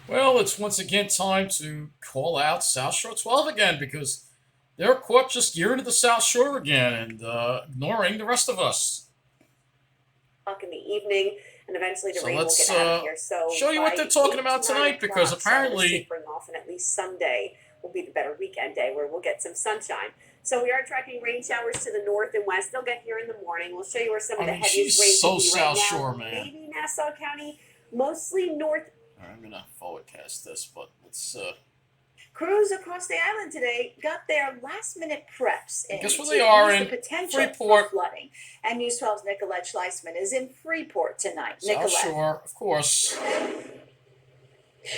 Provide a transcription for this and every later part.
Well, it's once again time to call out South Shore 12 again because they're caught just gearing to the South Shore again and ignoring the rest of us. In the evening, and eventually the So rain will let's get out of here. So show you what by they're talking 8 about to 9 tonight because o'clock, summer is apparently tapering off, and at least Sunday will be the better weekend day where we'll get some sunshine. So we are tracking rain showers to the north and west. They'll get here in the morning. We'll show you where some of the she's heaviest rain so could be right South now. Shore, man. Maybe Nassau County, mostly north. All right, I'm gonna forwardcast this, but let's. Crews across the island today got their last-minute preps in Guess where to they are ease in the potential Freeport. for flooding. And News 12's Nicolette Schleisman is in Freeport tonight. South Nicolette. Shore, of course.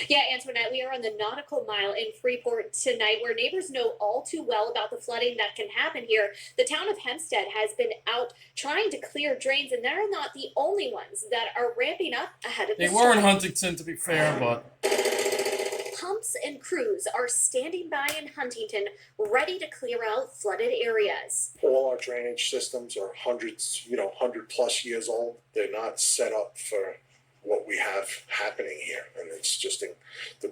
Yeah, Antoinette, we are on the nautical mile in Freeport tonight where neighbors know all too well about the flooding that can happen here. The town of Hempstead has been out trying to clear drains, and they're not the only ones that are ramping up ahead of the storm. They were in Huntington, to be fair, but Pumps and crews are standing by in Huntington, ready to clear out flooded areas. All our drainage systems are hundreds, 100+ years old. They're not set up for what we have happening here, and it's just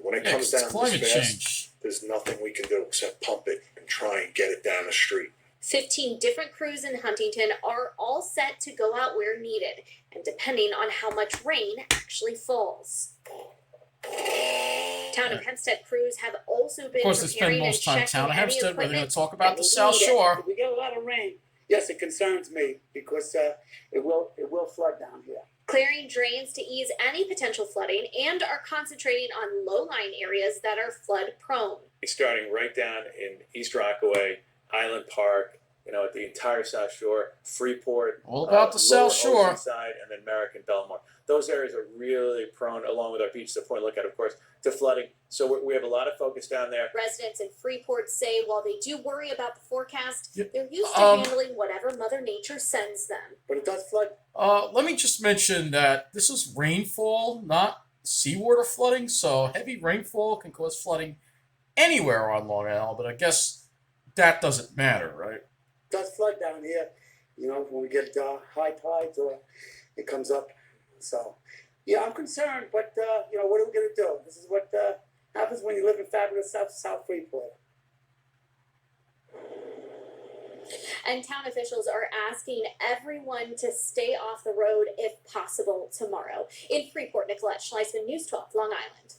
when it comes down to this fast, there's nothing we can do except pump it and try and get it down the street. 15 different crews in Huntington are all set to go out where needed, and depending on how much rain actually falls. Town of Hempstead crews have also been of course they spend most time town of Hempstead where they're going to talk about the South Shore. We get a lot of rain. Yes, it concerns me because it will flood down here. Clearing drains to ease any potential flooding and are concentrating on low-lying areas that are flood prone. Starting right down in East Rockaway, Island Park, at the entire South Shore, Freeport, all about the South Shore, Oceanside, and then Merrick and Belmore. Those areas are really prone, along with our beaches at Point Lookout, of course, to flooding. So we have a lot of focus down there. Residents in Freeport say while they do worry about the forecast, they're used to handling whatever Mother Nature sends them. But it does flood. Let me just mention that this is rainfall, not seawater flooding. So heavy rainfall can cause flooding anywhere on Long Island, but I guess that doesn't matter, right? It does flood down here, when we get high tides or it comes up. So, yeah, I'm concerned, but, what are we going to do? This is what happens when you live in fabulous South Freeport. And town officials are asking everyone to stay off the road if possible tomorrow. In Freeport, Nicolette Schleisman, News 12, Long Island.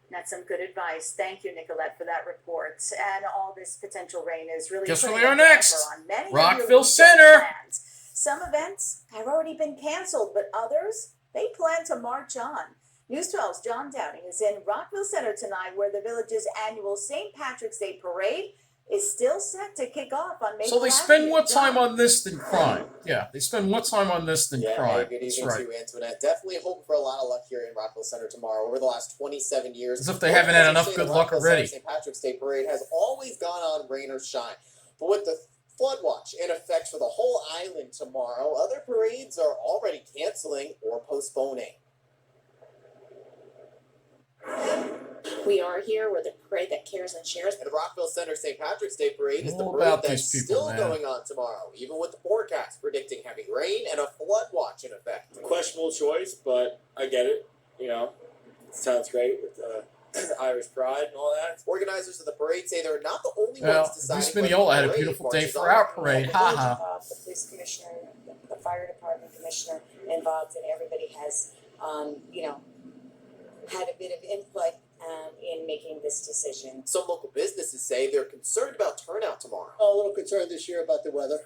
That's some good advice. Thank you, Nicolette, for that report. And all this potential rain is really guess where putting they are a damper next? on many Rockville of your Center. plans. Some events have already been canceled, but others, they plan to march on. News 12's John Downing is in Rockville Center tonight, where the village's annual St. Patrick's Day Parade is still set to kick off on Maple So they spend more time on this than crime. Yeah, they spend more time on this than crime. Good evening That's to right. you, Antoinette. Definitely hoping for a lot of luck here in Rockville Center tomorrow. Over the last 27 years, As if they haven't had enough good luck already. St. Patrick's Day Parade has always gone on rain or shine. But with the flood watch in effect for the whole island tomorrow, other parades are already canceling or postponing. We are here with a parade that cares and shares. And the Rockville Center St. Patrick's Day Parade is the All parade about that's these people, still man. going on tomorrow, even with the forecast predicting heavy rain and a flood watch in effect. Questionable choice, but I get it. Sounds great with Irish pride and all that. Organizers of the parade say they're not the only Well, ones deciding. East Mineola had a beautiful day for our parade. Haha. The police commissioner, the fire department commissioner involved, and everybody has, had a bit of input in making this decision. Some local businesses say they're concerned about turnout tomorrow. A little concerned this year about the weather.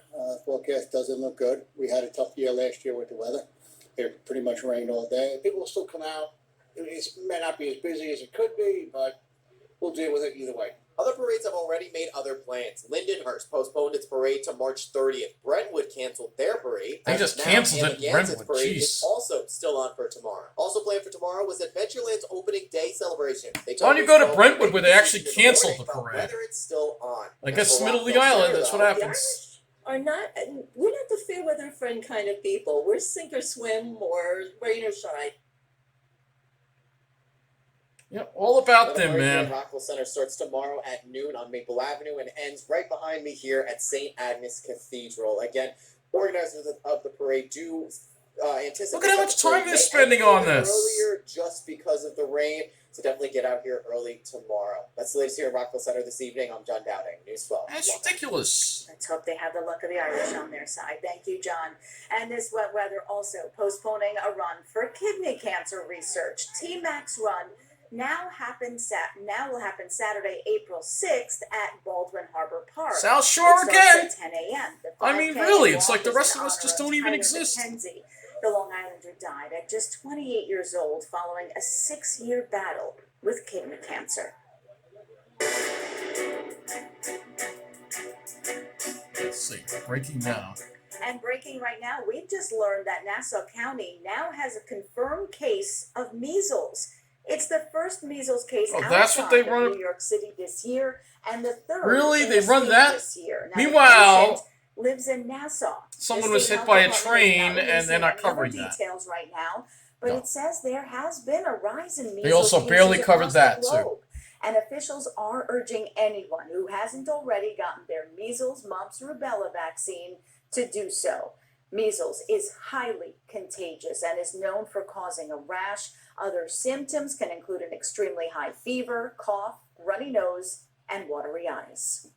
Forecast doesn't look good. We had a tough year last year with the weather. It pretty much rained all day. People will still come out. It may not be as busy as it could be, but we'll deal with it either way. Other parades have already made other plans. Lindenhurst postponed its parade to March 30th. Brentwood canceled their parade. They just Now, canceled it in Amagansett Brentwood. parade Jeez. is also still on for tomorrow. Also planned for tomorrow was Adventureland's opening day celebration. Why don't you go to Brentwood where they actually canceled the parade? Whether it's still on. I guess middle of the island, that's what happens. We're not the fair weather friend kind of people. We're sink or swim or rain or shine. Yeah, all about The them, parade here man. at Rockville Center starts tomorrow at noon on Maple Avenue and ends right behind me here at St. Agnes Cathedral. Again, organizers of the parade do anticipate. Look at how much that the time parade they're may spending end a on little bit this. Earlier just because of the rain. So definitely get out here early tomorrow. That's the latest here at Rockville Center this evening. I'm John Dowding, News 12. That's ridiculous. Let's hope they have the luck of the Irish on their side. Thank you, John. And this wet weather also postponing a run for kidney cancer research. T-Max Run now will happen Saturday, April 6th at Baldwin Harbor Park. South Shore It starts again. at 10 a.m. The I mean, 5K really, it's walk like the is rest in of us honor just of don't even Tyler exist. McKenzie. The Long Islander died at just 28 years old following a 6-year battle with kidney cancer. Let's see. Breaking now. And breaking right now, we've just learned that Nassau County now has a confirmed case of measles. It's the first measles case that's what they outside run- of New York City this year, and the third Really? in They the run state that? this year. Now, the Meanwhile, patient lives in Nassau. someone The was state hit by a health department is train not and they're not releasing any covering other that. details right now, but No. it says there has been a rise in measles They also cases barely covered across that, the too. globe. And officials are urging anyone who hasn't already gotten their measles, mumps, rubella vaccine to do so. Measles is highly contagious and is known for causing a rash. Other symptoms can include an extremely high fever, cough, runny nose, and watery eyes.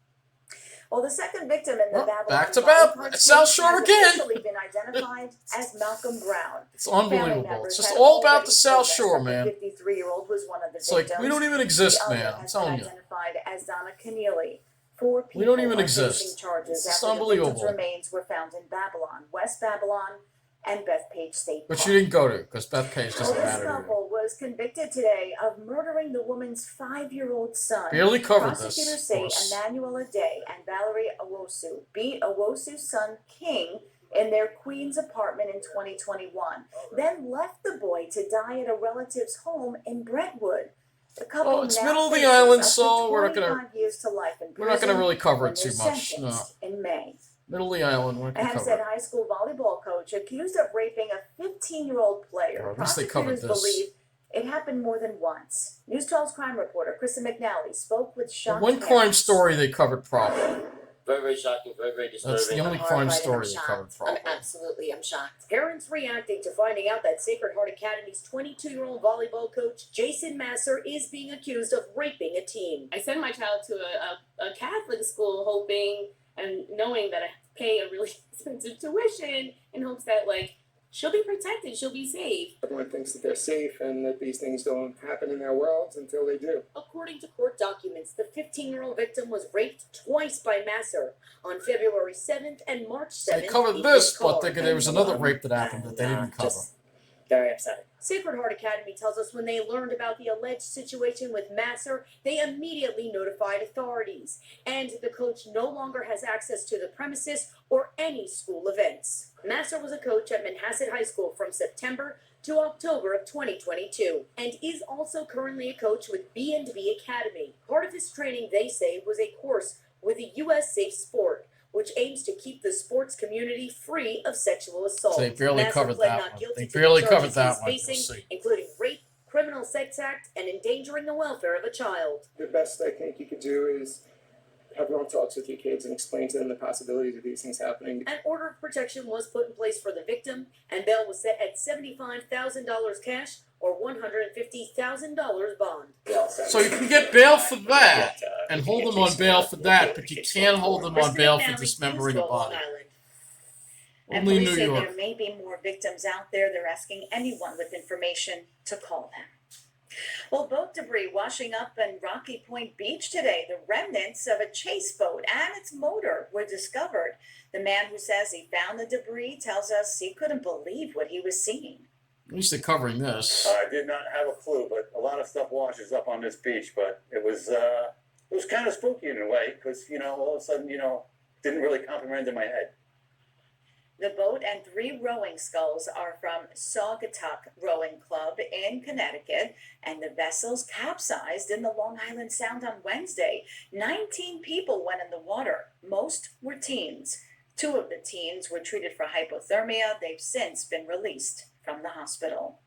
Well, the second victim in the Well, Babylon back to body part Bab- South case Shore has again. officially been identified as Malcolm Brown. It's Family unbelievable. members It's just had all about already the South told us Shore, that man. The 53-year-old was one of the It's like, victims. we don't even exist, The other man. I'm has telling been you. identified as Donna Keneally. 4 people We don't even are exist. facing charges It's just after the victims' unbelievable. remains were found in Babylon, West Babylon, and Bethpage State But Park. you didn't go to, because Bethpage Well, doesn't this matter to you. couple was convicted today of murdering the woman's 5-year-old son. Barely covered Prosecutors this, say of course. Emmanuel Ade and Valerie Owosu beat Owusu's son King in their Queens apartment in 2021, then left the boy to die at a relative's home in Brentwood. The couple Oh, it's now middle of the faces island, up to so we're not gonna 25 years to life in we're not gonna prison really cover when it too they're much. No, sentenced in May. middle of the island, we're not A gonna cover Hempstead it. High School volleyball coach accused of raping a 15-year-old player. Or at least they covered Prosecutors this. believe it happened more than once. News 12's crime reporter Krista McNally spoke with The shocked one crime parents. story they covered properly. Very, very shocking, very, very disturbing. That's the only I'm crime horrified and story I'm they shocked. covered properly. I'm shocked. Parents reacting to finding out that Sacred Heart Academy's 22-year-old volleyball coach, Jason Masser, is being accused of raping a teen. I send my child to a Catholic school hoping and knowing that I pay a really expensive tuition in hopes that, like, she'll be protected, she'll be safe. Everyone thinks that they're safe and that these things don't happen in their worlds until they do. According to court documents, the 15-year-old victim was raped twice by Masser on February 7th and March 7th. They covered in this, his but car. there was another rape that happened that they didn't cover. Just very upsetting. Sacred Heart Academy tells us when they learned about the alleged situation with Masser, they immediately notified authorities. And the coach no longer has access to the premises or any school events. Masser was a coach at Manhasset High School from September to October of 2022 and is also currently a coach with B&B Academy. Part of his training, they say, was a course with the U.S. Safe Sport, which aims to keep the sports community free of sexual assault. So they barely Masser covered pled that not one. guilty They to the barely charges covered that he's one, you'll facing, see. including rape, criminal sex act, and endangering the welfare of a child. The best I think you could do is have long talks with your kids and explain to them the possibilities of these things happening. An order of protection was put in place for the victim, and bail was set at $75,000 cash or $150,000 bond. So you can get bail for that and hold them on bail for that, but you can't hold them on bail for dismembering a body. And Only police New say York. there may be more victims out there. They're asking anyone with information to call them. Well, boat debris washing up in Rocky Point Beach today. The remnants of a chase boat and its motor were discovered. The man who says he found the debris tells us he couldn't believe what he was seeing. At least they're covering this. I did not have a clue, but a lot of stuff washes up on this beach. But it was kind of spooky in a way because all of a sudden didn't really comprehend in my head. The boat and 3 rowing sculls are from Saugatuck Rowing Club in Connecticut, and the vessels capsized in the Long Island Sound on Wednesday. 19 people went in the water. Most were teens. 2 of the teens were treated for hypothermia. They've since been released from the hospital.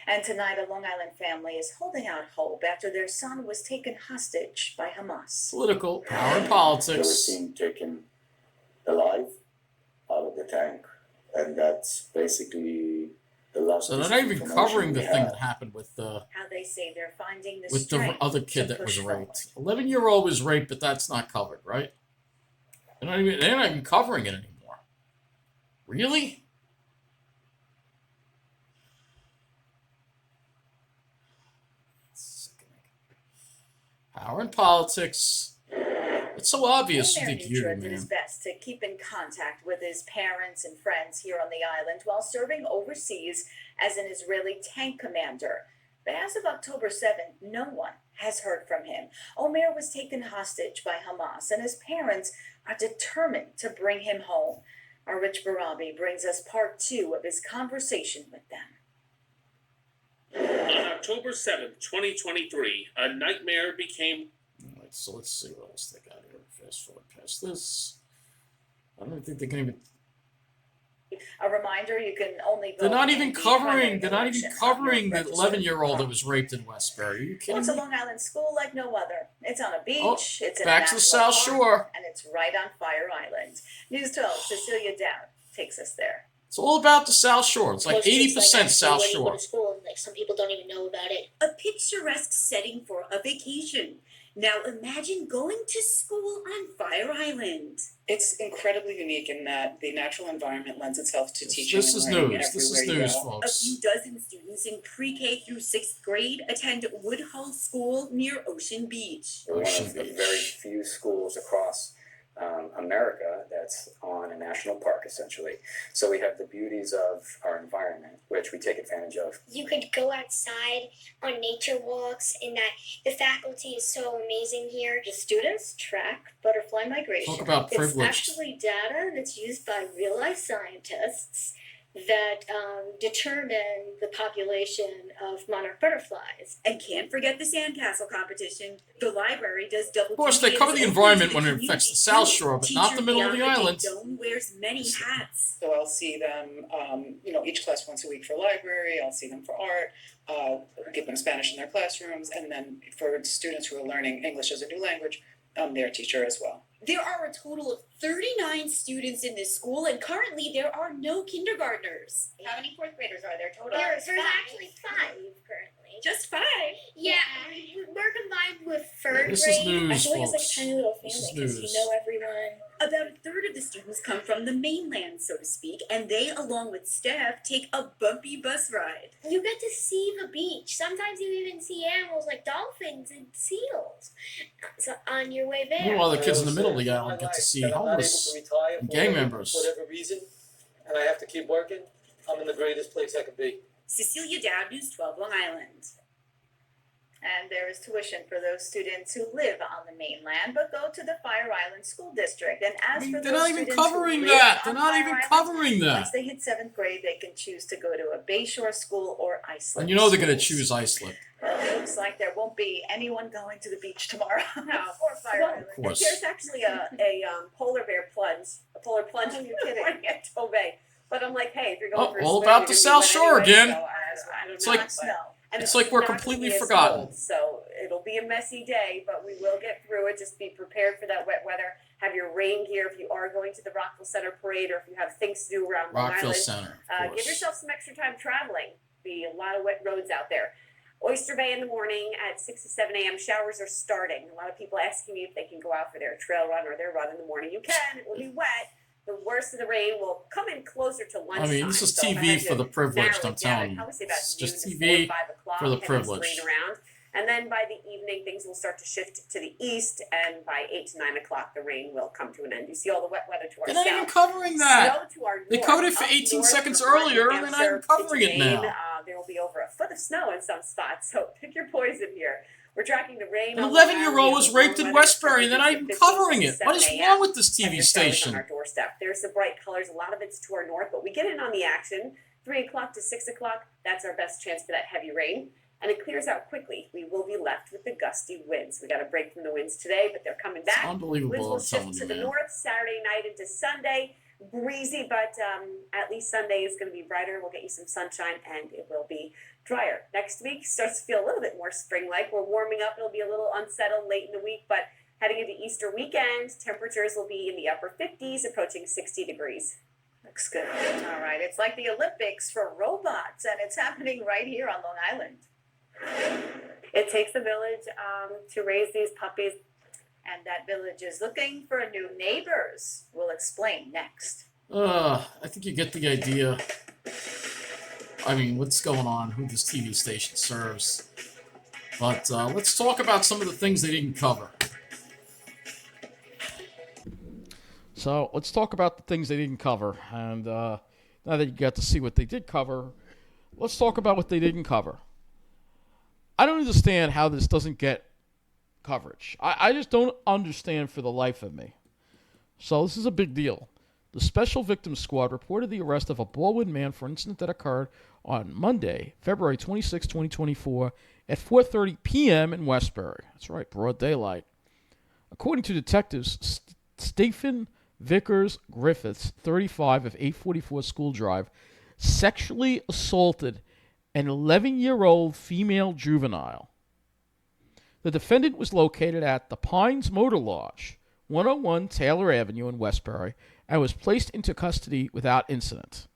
And tonight, a Long Island family is holding out hope after their son was taken hostage by Hamas. Political power and They were politics. seen taken alive out of the tank and that's basically the last. So they're not even covering the thing that happened with the. How they say they're finding the with the strength other kid to that was push raped. 11-year-old was raped, but that's not covered, right? They're not even covering it anymore. Really? Power in politics. It's so obvious with you, Mitra did man. his best to keep in contact with his parents and friends here on the island while serving overseas as an Israeli tank commander. But as of October 7th, no one has heard from him. Omer was taken hostage by Hamas, and his parents are determined to bring him home. Our Rich Barabi brings us part 2 of his conversation with them. On October 7th, 2023, a nightmare became... Alright, so let's see what else they got here. Fast forward past this. I don't think they can even... A reminder, you can only vote. They're not even in the covering. primary They're not even election covering on the your registered 11-year-old that vote. was raped in Westbury. Are you kidding Well, it's a me? Long Island school like no other. It's on a beach. Oh, it's in back a to the national South park, Shore. and it's right on Fire Island. News 12, Cecilia Dowd takes us there. It's all about the South Shore. It's like Most kids 80% actually South when you go Shore. to school, like some people don't even know about it. A picturesque setting for a vacation. Now imagine going to school on Fire Island. It's incredibly unique in that the natural environment lends itself to teaching This and is learning news. This is everywhere you news, go. A folks. few dozen students in pre-K through 6th grade attend Woodhull School near Ocean Beach. We're one of the very few schools across America that's on a national park, essentially. So we have the beauties of our environment, which we take advantage of. You could go outside on nature walks, and that the faculty is so amazing here. The students track butterfly migration. Talk about privilege. It's actually data that's used by real-life scientists that determine the population of monarch butterflies. And can't forget the sandcastle competition. The library does double. Of course, they cover the environment when it affects the South Shore, but not the middle of the island. Teacher wears many hats. So I'll see them, each class once a week for library. I'll see them for art. Give them Spanish in their classrooms, and then for students who are learning English as a new language, I'm their teacher as well. There are a total of 39 students in this school, and currently there are no kindergartners. How many 4th graders are there total? There's actually 5 currently. Just 5? Yeah, we're combined with 3rd This is grade. news, I feel like it's like folks. a tiny little This is family because you news. know everyone. About a third of the students come from the mainland, so to speak, and they, along with staff, take a bumpy bus ride. You get to see the beach. Sometimes you even see animals like dolphins and seals on your way there. Meanwhile, the kids in the middle of the island get to see homeless and gang members. Whatever reason, and I have to keep working, I'm in the greatest place I could be. Cecilia Dowd, News 12, Long Island. And there is tuition for those students who live on the mainland but go to the Fire Island School District. And as for They're those not even students who covering live that. on They're not Fire even Island, covering that. once they hit 7th grade, they can choose to go to a Bayshore school or Iceland. And you know they're going to schools. choose Iceland. Well, it looks like there won't be anyone going to the beach tomorrow. Or Fire Island. Of course. There's actually a polar bear plunge. A polar plunge. Oh, you're kidding. At Tobey. But I'm like, hey, if you're going Oh, for a all swim, about you're the gonna be South wet Shore anyway, again. so I don't It's know, like- but- and it's like we're not completely gonna be as forgotten. cold, so it'll be a messy day, but we will get through it. Just be prepared for that wet weather. Have your rain gear if you are going to the Rockville Center parade, or if you have things to do around Long Rockville Island. Center, of Give course. yourself some extra time traveling. Be a lot of wet roads out there. Oyster Bay in the morning at 6 to 7 a.m. Showers are starting. A lot of people asking me if they can go out for their trail run or their run in the morning. You can. It will be wet. The worst of the rain will come in closer to lunchtime. I mean, this is so if I TV had for to the privileged, narrow I'm it down, telling you. I'd probably say about It's just noon to TV 4 or 5 o'clock, for the heaviest privileged. rain around. And then by the evening, things will start to shift to the east, and by 8 to 9 o'clock, the rain will come to an end. You see all the wet weather to our They're south. not even covering that. Snow to our They north. covered it for Up 18 north seconds from Vermont, earlier, New and they're not even Hampshire covering into it Maine, now. there will be over a foot of snow in some spots, so pick your poison here. We're tracking the rain. An on Long 11-year-old Island, was the raped in warm weather, Westbury, and they're not even temperatures covering 15 it. to What is 7 wrong with this and TV the showers station? on our doorstep. There's the bright colors. A lot of it's to our north, but we get in on the action. 3 o'clock to 6 o'clock, that's our best chance for that heavy rain. And it clears out quickly. We will be left with the gusty winds. We got a break from the winds today, but they're coming back. Unbelievable, Winds will I'm shift telling to you, the man. north Saturday night into Sunday. Breezy, but at least Sunday is going to be brighter. We'll get you some sunshine, and it will be drier. Next week starts to feel a little bit more spring-like. We're warming up. It'll be a little unsettled late in the week, but heading into Easter weekend, temperatures will be in the upper 50s, approaching 60 degrees. Looks good. All right. It's like the Olympics for robots, and it's happening right here on Long Island. It takes a village to raise these puppies, and that village is looking for new neighbors. We'll explain next. I think you get the idea. I mean, what's going on, who this TV station serves. But let's talk about some of the things they didn't cover. So let's talk about the things they didn't cover. And now that you got to see what they did cover, let's talk about what they didn't cover. I don't understand how this doesn't get coverage. I just don't understand for the life of me. So this is a big deal. The Special Victims Squad reported the arrest of a Baldwin man for an incident that occurred on Monday, February 26, 2024, at 4:30 p.m. in Westbury. That's right, broad daylight. According to detectives, Stephen Vickers Griffiths, 35, of 844 School Drive, sexually assaulted an 11-year-old female juvenile. The defendant was located at the Pines Motor Lodge, 101 Taylor Avenue in Westbury, and was placed into custody without incident.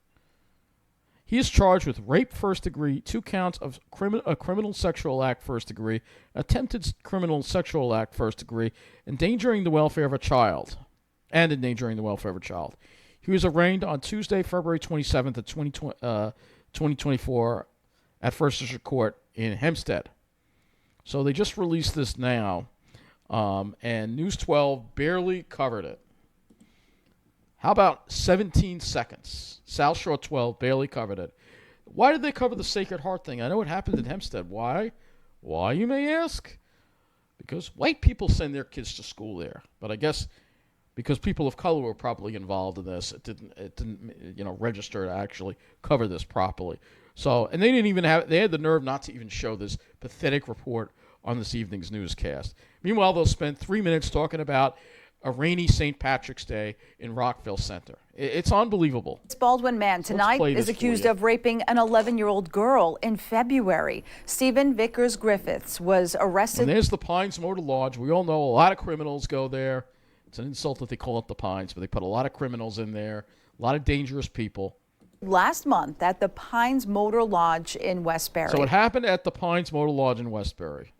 He is charged with rape first degree, 2 counts of a criminal sexual act first degree, attempted criminal sexual act first degree, endangering the welfare of a child, He was arraigned on Tuesday, February 27th of 2024 at First District Court in Hempstead. So they just released this now, and News 12 barely covered it. How about 17 seconds? SouthShore12 barely covered it. Why did they cover the Sacred Heart thing? I know it happened in Hempstead. Why? Why, you may ask? Because white people send their kids to school there. But I guess because people of color were probably involved in this, it didn't register to actually cover this properly. So, and they had the nerve not to even show this pathetic report on this evening's newscast. Meanwhile, they'll spend 3 minutes talking about a rainy St. Patrick's Day in Rockville Center. It's unbelievable. This Baldwin man tonight is accused of raping an 11-year-old girl in February. Stephen Vickers Griffiths was arrested. And there's the Pines Motor Lodge. We all know a lot of criminals go there. It's an insult that they call it the Pines, but they put a lot of criminals in there, a lot of dangerous people. Last month at the Pines Motor Lodge in Westbury. So it happened at the Pines Motor Lodge in Westbury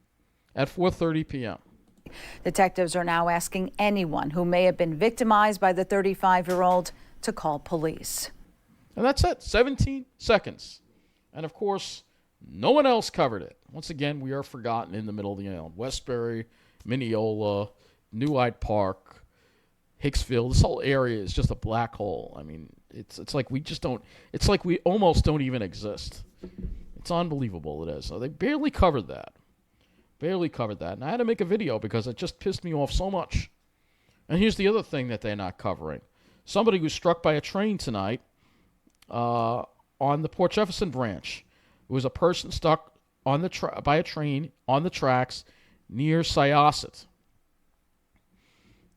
at 4:30 p.m. Detectives are now asking anyone who may have been victimized by the 35-year-old to call police. And that's it, 17 seconds. And of course, no one else covered it. Once again, we are forgotten in the middle of the island. Westbury, Mineola, New Hyde Park, Hicksville, this whole area is just a black hole. I mean, it's like we just don't, it's like we almost don't even exist. It's unbelievable, it is. So they barely covered that. And I had to make a video because it just pissed me off so much. And here's the other thing that they're not covering. Somebody was struck by a train tonight on the Port Jefferson branch. It was a person stuck on by a train on the tracks near Syosset.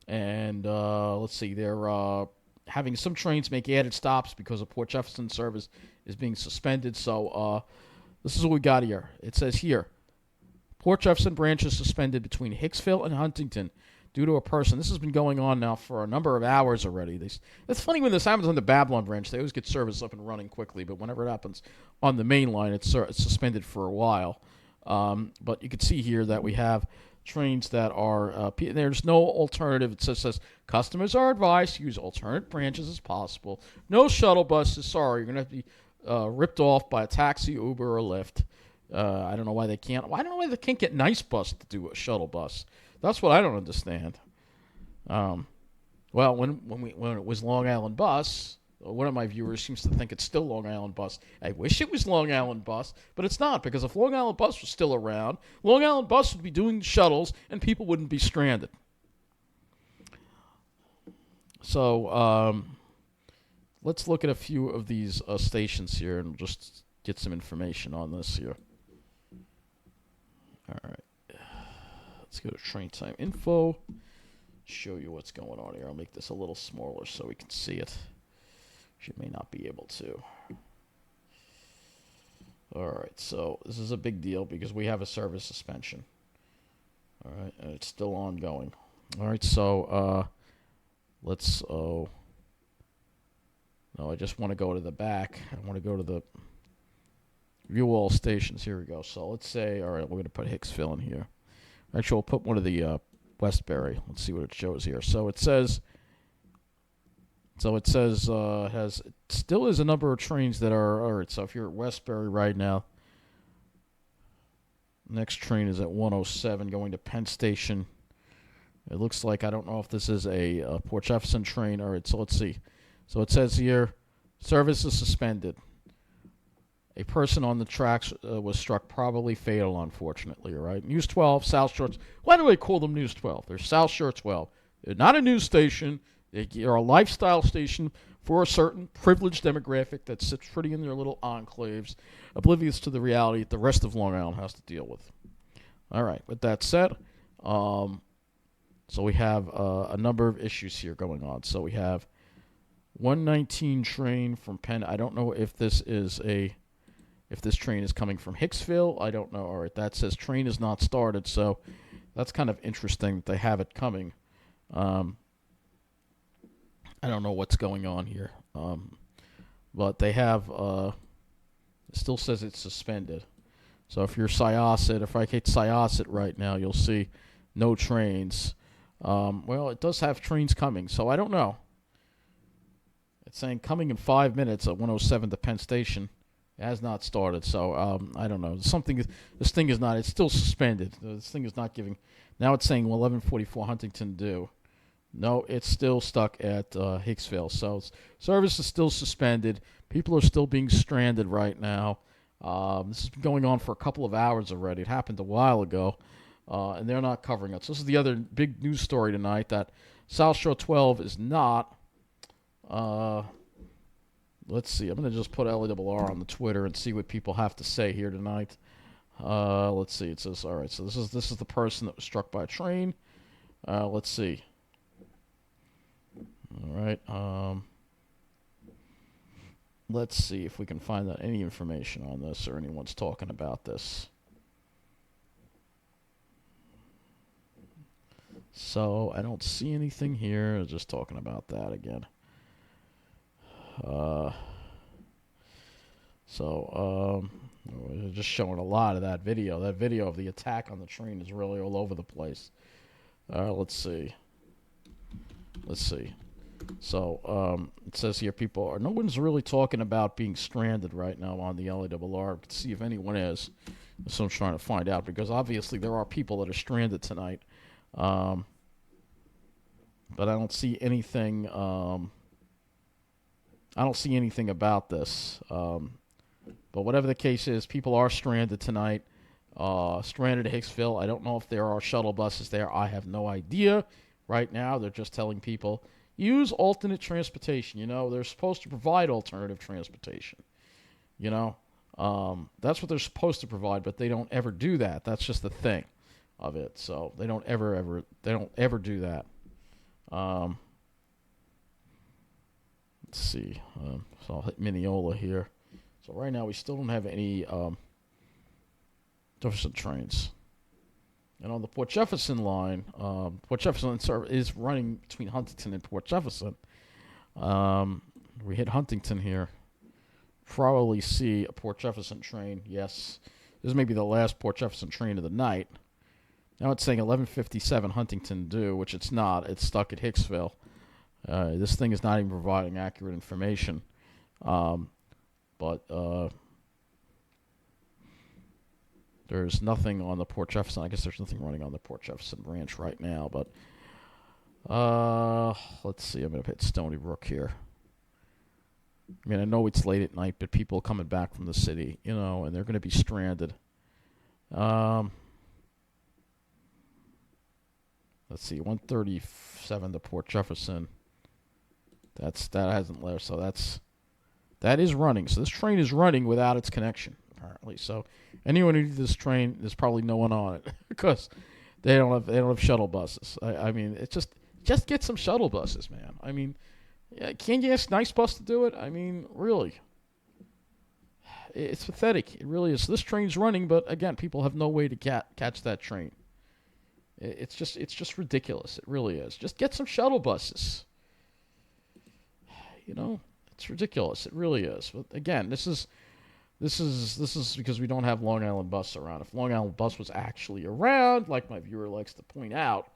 And let's see, they're having some trains make added stops because the Port Jefferson service is being suspended. So this is what we got here. It says here, Port Jefferson branch is suspended between Hicksville and Huntington due to a person. This has been going on now for a number of hours already. It's funny when this happens on the Babylon branch. They always get service up and running quickly, but whenever it happens on the main line, it's suspended for a while. But you can see here that we have trains that are, there's no alternative. It says customers are advised to use alternate branches as possible. No shuttle buses. Sorry, you're going to have to be ripped off by a taxi, Uber, or Lyft. I don't know why they can't. I don't know why they can't get Nice Bus to do a shuttle bus. That's what I don't understand. Well, when it was Long Island Bus, one of my viewers seems to think it's still Long Island Bus. I wish it was Long Island Bus, but it's not, because if Long Island Bus was still around, Long Island Bus would be doing shuttles and people wouldn't be stranded. So let's look at a few of these stations here and just get some information on this here. All right. Let's go to train time info. Show you what's going on here. I'll make this a little smaller so we can see it. You may not be able to. All right, so this is a big deal because we have a service suspension. All right, and it's still ongoing. All right, so let's No, I just want to go to the back. I want to go to the view all stations. Here we go. So let's say, all right, we're going to put Hicksville in here. Actually, we'll put one of the Westbury. Let's see what it shows here. So it says it still is a number of trains that are, all right, so if you're at Westbury right now, next train is at 107 going to Penn Station. It looks like, I don't know if this is a Port Jefferson train. All right, so let's see. So it says here, service is suspended. A person on the tracks was struck, probably fatal, unfortunately, all right? News 12, South Shore. Why do they call them News 12? They're South Shore 12. They're not a news station. They're a lifestyle station for a certain privileged demographic that sits pretty in their little enclaves, oblivious to the reality that the rest of Long Island has to deal with. All right, with that said, so we have a number of issues here going on. So we have 119 train from Penn. I don't know if this train is coming from Hicksville. I don't know. All right, that says train is not started, so that's kind of interesting that they have it coming. I don't know what's going on here, but they have. It still says it's suspended. So if you're Syosset, if I hit Syosset right now, you'll see no trains. Well, it does have trains coming, so I don't know. It's saying coming in 5 minutes at 107 to Penn Station. It has not started, so I don't know. This thing is not. It's still suspended. This thing is not giving. Now it's saying 11:44 Huntington due. No, it's still stuck at Hicksville. So service is still suspended. People are still being stranded right now. This has been going on for a couple of hours already. It happened a while ago, and they're not covering it. So this is the other big news story tonight, that SouthShore12 is not. Let's see. I'm going to just put LIRR on the Twitter and see what people have to say here tonight. Let's see. It says, all right, so this is the person that was struck by a train. Let's see. All right. Let's see if we can find out any information on this or anyone's talking about this. So I don't see anything here. I'm just talking about that again. We're just showing a lot of that video. That video of the attack on the train is really all over the place. Let's see. So it says here no one's really talking about being stranded right now on the LIRR. Let's see if anyone is. So I'm trying to find out, because obviously there are people that are stranded tonight. But I don't see anything. I don't see anything about this. But whatever the case is, people are stranded tonight. Stranded at Hicksville. I don't know if there are shuttle buses there. I have no idea. Right now, they're just telling people, use alternate transportation. You know, they're supposed to provide alternative transportation. You know, that's what they're supposed to provide, but they don't ever do that. That's just the thing of it. So they don't ever do that. Let's see. So I'll hit Mineola here. So right now we still don't have any Jefferson trains. And on the Port Jefferson line, Port Jefferson is running between Huntington and Port Jefferson. We hit Huntington here. Probably see a Port Jefferson train. Yes. This may be the last Port Jefferson train of the night. Now it's saying 11:57 Huntington due, which it's not. It's stuck at Hicksville. This thing is not even providing accurate information. But there's nothing on the Port Jefferson. I guess there's nothing running on the Port Jefferson branch right now. But let's see. I'm going to hit Stony Brook here. I mean, I know it's late at night, but people coming back from the city, you know, and they're going to be stranded. Let's see, 137 to Port Jefferson. That hasn't left, so that is running. So this train is running without its connection, apparently. So anyone who needs this train, there's probably no one on it because they don't have shuttle buses. I mean, it's just get some shuttle buses, man. I mean, yeah, can't you ask Nice Bus to do it? I mean, really, it's pathetic. It really is. This train's running, but again, people have no way to catch that train. It's just ridiculous. It really is. Just get some shuttle buses. You know, It's ridiculous. It really is. But again, this is because we don't have Long Island Bus around. If Long Island Bus was actually around, like my viewer likes to point out,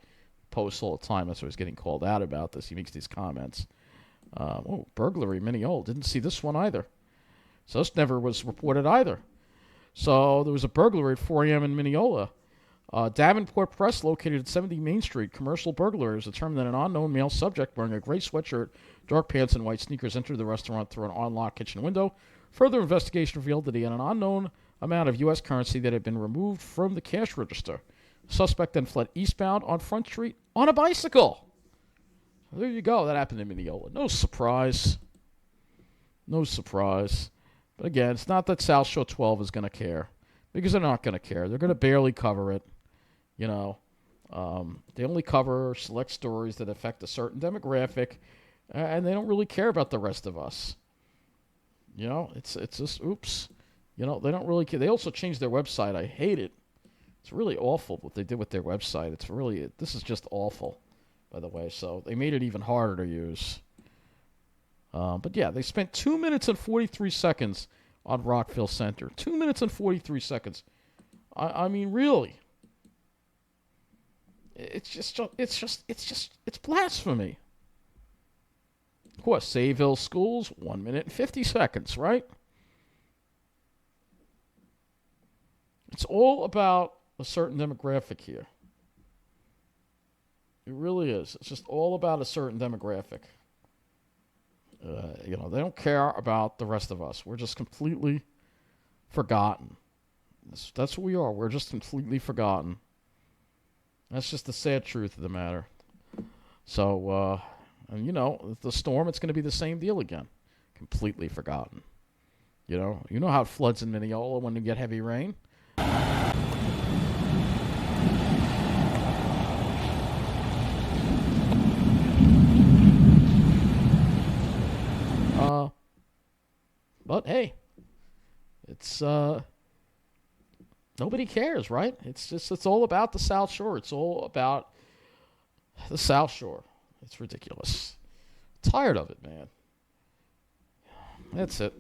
posts all the time. That's why he's getting called out about this. He makes these comments. Burglary, Mineola. Didn't see this one either. So this never was reported either. So there was a burglary at 4 a.m. in Mineola. Davenport Press, located at 70 Main Street, commercial burglars determined that an unknown male subject wearing a gray sweatshirt, dark pants, and white sneakers entered the restaurant through an unlocked kitchen window. Further investigation revealed that he had an unknown amount of U.S. currency that had been removed from the cash register. The suspect then fled eastbound on Front Street on a bicycle. There you go. That happened in Mineola. No surprise. No surprise. But again, it's not that SouthShore12 is going to care, because they're not going to care. They're going to barely cover it. You know, they only cover select stories that affect a certain demographic, and they don't really care about the rest of us. You know, it's just, oops. You know, they don't really care. They also changed their website. I hate it. It's really awful what they did with their website. This is just awful, by the way. So they made it even harder to use. But yeah, they spent 2 minutes and 43 seconds on Rockville Center. 2 minutes and 43 seconds. I mean, really. It's blasphemy. Of course, Sayville Schools, 1 minute and 50 seconds, right? It's all about a certain demographic here. It really is. It's just all about a certain demographic. You know, they don't care about the rest of us. We're just completely forgotten. That's what we are. We're just completely forgotten. That's just the sad truth of the matter. So, and you know, the storm, it's going to be the same deal again. Completely forgotten. You know how it floods in Mineola when you get heavy rain? But hey, it's nobody cares, right? It's all about the South Shore. It's all about the South Shore. It's ridiculous. Tired of it, man. That's it.